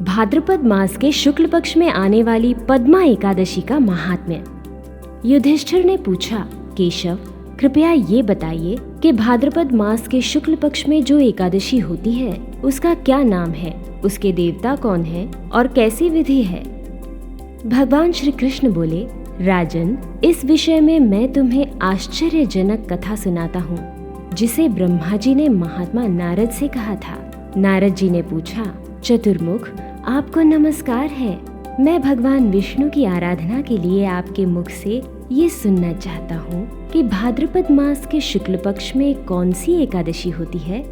भाद्रपद मास के शुक्ल पक्ष में आने वाली पद्मा एकादशी का महात्म्य। युधिष्ठिर ने पूछा, केशव, कृपया ये बताइए कि भाद्रपद मास के शुक्ल पक्ष में जो एकादशी होती है उसका क्या नाम है, उसके देवता कौन है और कैसी विधि है? भगवान श्री कृष्ण बोले, राजन, इस विषय में मैं तुम्हें आश्चर्यजनक कथा सुनाता हूँ, जिसे ब्रह्मा जी ने महात्मा नारद से कहा था। नारद जी ने पूछा, चतुर्मुख, आपको नमस्कार है। मैं भगवान विष्णु की आराधना के लिए आपके मुख से ये सुनना चाहता हूँ कि भाद्रपद मास के शुक्ल पक्ष में कौन सी एकादशी होती है।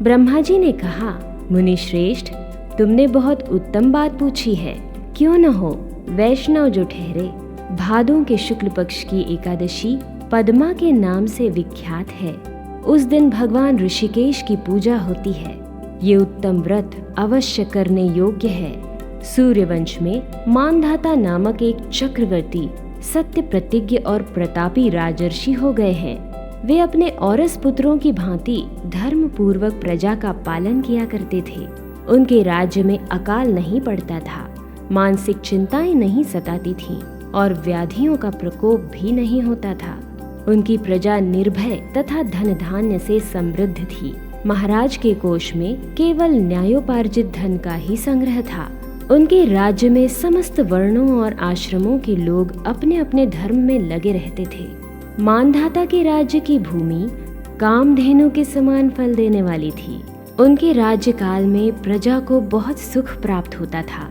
ब्रह्मा जी ने कहा, मुनि श्रेष्ठ, तुमने बहुत उत्तम बात पूछी है। क्यों न हो, वैष्णव जो ठहरे, भादों के शुक्ल पक्ष की एकादशी पद्मा के नाम से विख्यात है। उस दिन भगवान ऋषिकेश की पूजा होती है। ये उत्तम व्रत अवश्य करने योग्य है। सूर्यवंश में मानधाता नामक एक चक्रवर्ती सत्य प्रतिज्ञ और प्रतापी राजर्षि हो गए हैं। वे अपने औरस पुत्रों की भांति धर्म पूर्वक प्रजा का पालन किया करते थे। उनके राज्य में अकाल नहीं पड़ता था, मानसिक चिंताएं नहीं सताती थीं और व्याधियों का प्रकोप भी नहीं होता था। उनकी प्रजा निर्भय तथा धन धान्य से समृद्ध थी। महाराज के कोष में केवल न्यायोपार्जित धन का ही संग्रह था। उनके राज्य में समस्त वर्णों और आश्रमों के लोग अपने अपने धर्म में लगे रहते थे। मानधाता के राज्य की भूमि कामधेनु के समान फल देने वाली थी। उनके राज्य काल में प्रजा को बहुत सुख प्राप्त होता था।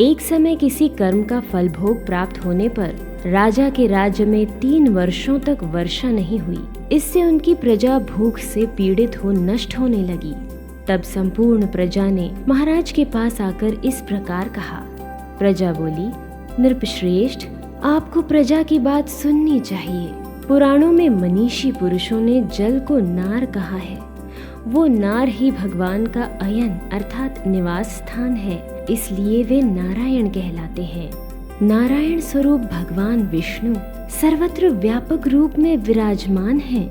एक समय किसी कर्म का फल भोग प्राप्त होने पर राजा के राज्य में 3 वर्षों तक वर्षा नहीं हुई। इससे उनकी प्रजा भूख से पीड़ित हो नष्ट होने लगी। तब संपूर्ण प्रजा ने महाराज के पास आकर इस प्रकार कहा। प्रजा बोली, नृपश्रेष्ठ, आपको प्रजा की बात सुननी चाहिए। पुराणों में मनीषी पुरुषों ने जल को नार कहा है। वो नार ही भगवान का अयन अर्थात निवास स्थान है, इसलिए वे नारायण कहलाते हैं। नारायण स्वरूप भगवान विष्णु सर्वत्र व्यापक रूप में विराजमान हैं।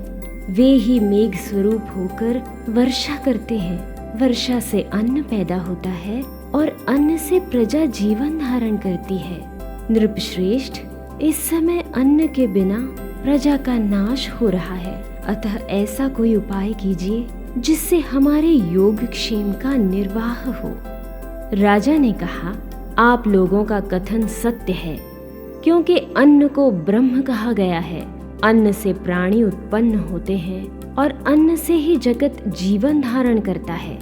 वे ही मेघ स्वरूप होकर वर्षा करते हैं। वर्षा से अन्न पैदा होता है और अन्न से प्रजा जीवन धारण करती है। नृपश्रेष्ठ, इस समय अन्न के बिना प्रजा का नाश हो रहा है, अतः ऐसा कोई उपाय कीजिए जिससे हमारे योगक्षेम का निर्वाह हो। राजा ने कहा, आप लोगों का कथन सत्य है, क्योंकि अन्न को ब्रह्म कहा गया है। अन्न से प्राणी उत्पन्न होते हैं और अन्न से ही जगत जीवन धारण करता है।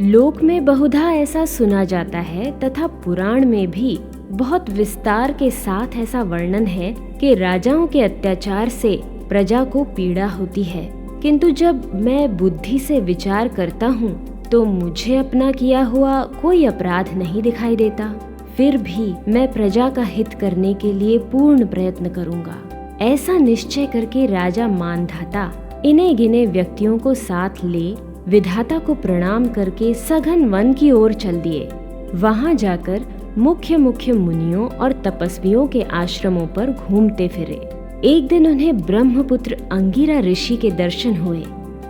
लोक में बहुधा ऐसा सुना जाता है तथा पुराण में भी बहुत विस्तार के साथ ऐसा वर्णन है कि राजाओं के अत्याचार से प्रजा को पीड़ा होती है। किंतु जब मैं बुद्धि से विचार करता हूँ तो मुझे अपना किया हुआ कोई अपराध नहीं दिखाई देता। फिर भी मैं प्रजा का हित करने के लिए पूर्ण प्रयत्न करूंगा। ऐसा निश्चय करके राजा मानधाता इन्हें गिने व्यक्तियों को साथ ले विधाता को प्रणाम करके सघन वन की ओर चल दिए। वहां जाकर मुख्य मुख्य मुनियों और तपस्वियों के आश्रमों पर घूमते फिरे। एक दिन उन्हें ब्रह्मपुत्र अंगिरा ऋषि के दर्शन हुए।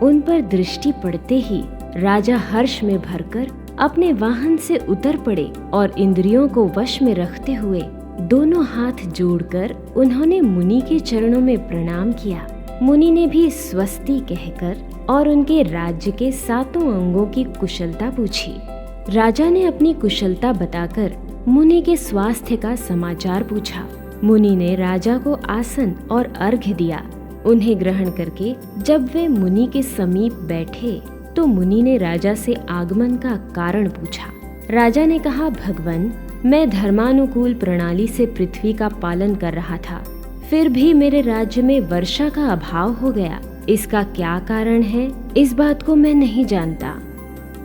उन पर दृष्टि पड़ते ही राजा हर्ष में भरकर अपने वाहन से उतर पड़े और इंद्रियों को वश में रखते हुए दोनों हाथ जोड़कर उन्होंने मुनि के चरणों में प्रणाम किया। मुनि ने भी स्वस्ति कहकर और उनके राज्य के 7 अंगों की कुशलता पूछी। राजा ने अपनी कुशलता बताकर मुनि के स्वास्थ्य का समाचार पूछा। मुनि ने राजा को आसन और अर्घ्य दिया। उन्हें ग्रहण करके जब वे मुनि के समीप बैठे तो मुनि ने राजा से आगमन का कारण पूछा। राजा ने कहा, भगवन, मैं धर्मानुकूल प्रणाली से पृथ्वी का पालन कर रहा था, फिर भी मेरे राज्य में वर्षा का अभाव हो गया। इसका क्या कारण है, इस बात को मैं नहीं जानता।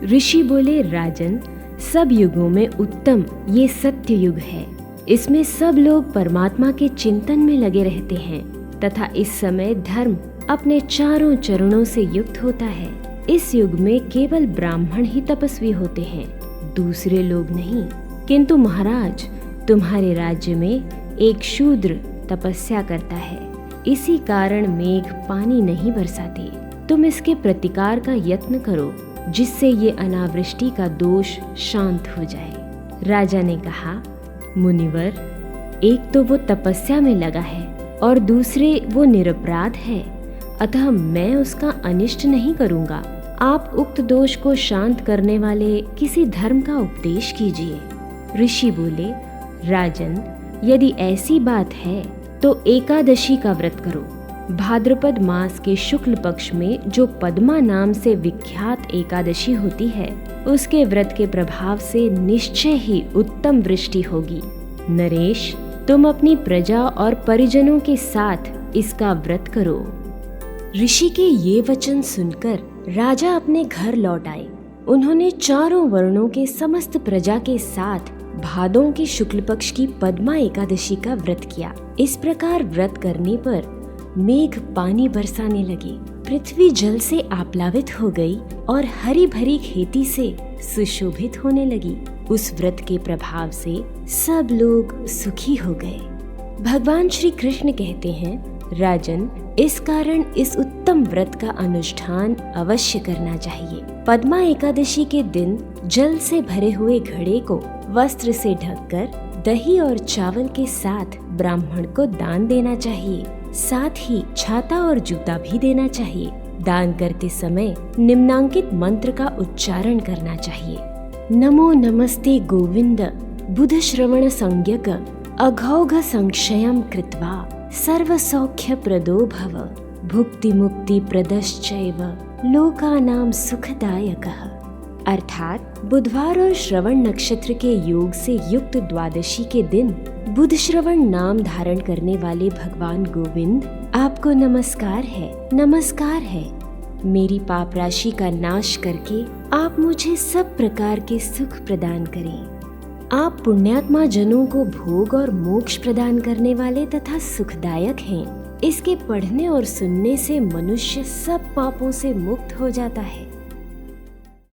ऋषि बोले, राजन, सब युगों में उत्तम ये सत्य युग है। इसमें सब लोग परमात्मा के चिंतन में लगे रहते हैं तथा इस समय धर्म अपने चारों चरणों से युक्त होता है। इस युग में केवल ब्राह्मण ही तपस्वी होते हैं, दूसरे लोग नहीं। किंतु महाराज, तुम्हारे राज्य में एक शूद्र तपस्या करता है, इसी कारण मेघ पानी नहीं बरसाते। तुम इसके प्रतिकार का यत्न करो, जिससे ये अनावृष्टि का दोष शांत हो जाए। राजा ने कहा, मुनिवर, एक तो वो तपस्या में लगा है और दूसरे वो निरपराध है, अतः मैं उसका अनिष्ट नहीं करूँगा। आप उक्त दोष को शांत करने वाले किसी धर्म का उपदेश कीजिए। ऋषि बोले, राजन, यदि ऐसी बात है तो एकादशी का व्रत करो। भाद्रपद मास के शुक्ल पक्ष में जो पद्मा नाम से विख्यात एकादशी होती है, उसके व्रत के प्रभाव से निश्चय ही उत्तम वृष्टि होगी। नरेश, तुम अपनी प्रजा और परिजनों के साथ इसका व्रत करो। ऋषि के ये वचन सुनकर राजा अपने घर लौट आए। उन्होंने चारों वर्णों के समस्त प्रजा के साथ भादों के शुक्ल पक्ष की पद्मा एकादशी का व्रत किया। इस प्रकार व्रत करने पर मेघ पानी बरसाने लगे, पृथ्वी जल से आप्लावित हो गई और हरी भरी खेती से सुशोभित होने लगी। उस व्रत के प्रभाव से सब लोग सुखी हो गए। भगवान श्री कृष्ण कहते हैं, राजन, इस कारण इस उत्तम व्रत का अनुष्ठान अवश्य करना चाहिए। पद्मा एकादशी के दिन जल से भरे हुए घड़े को वस्त्र से ढककर दही और चावल के साथ ब्राह्मण को दान देना चाहिए। साथ ही छाता और जूता भी देना चाहिए। दान करते समय निम्नांकित मंत्र का उच्चारण करना चाहिए। नमो नमस्ते गोविंद बुध श्रवण संज्ञक अघौघ संक्षयं कृत्वा सर्व सौख्य प्रदो भव भुक्ति मुक्ति प्रदश्चैव लोकानां सुखदायकः। अर्थात बुधवार और श्रवण नक्षत्र के योग से युक्त द्वादशी के दिन बुध श्रवण नाम धारण करने वाले भगवान गोविंद, आपको नमस्कार है, नमस्कार है। मेरी पाप राशि का नाश करके आप मुझे सब प्रकार के सुख प्रदान करें। आप पुण्यात्मा जनों को भोग और मोक्ष प्रदान करने वाले तथा सुखदायक हैं। इसके पढ़ने और सुनने से मनुष्य सब पापों से मुक्त हो जाता है।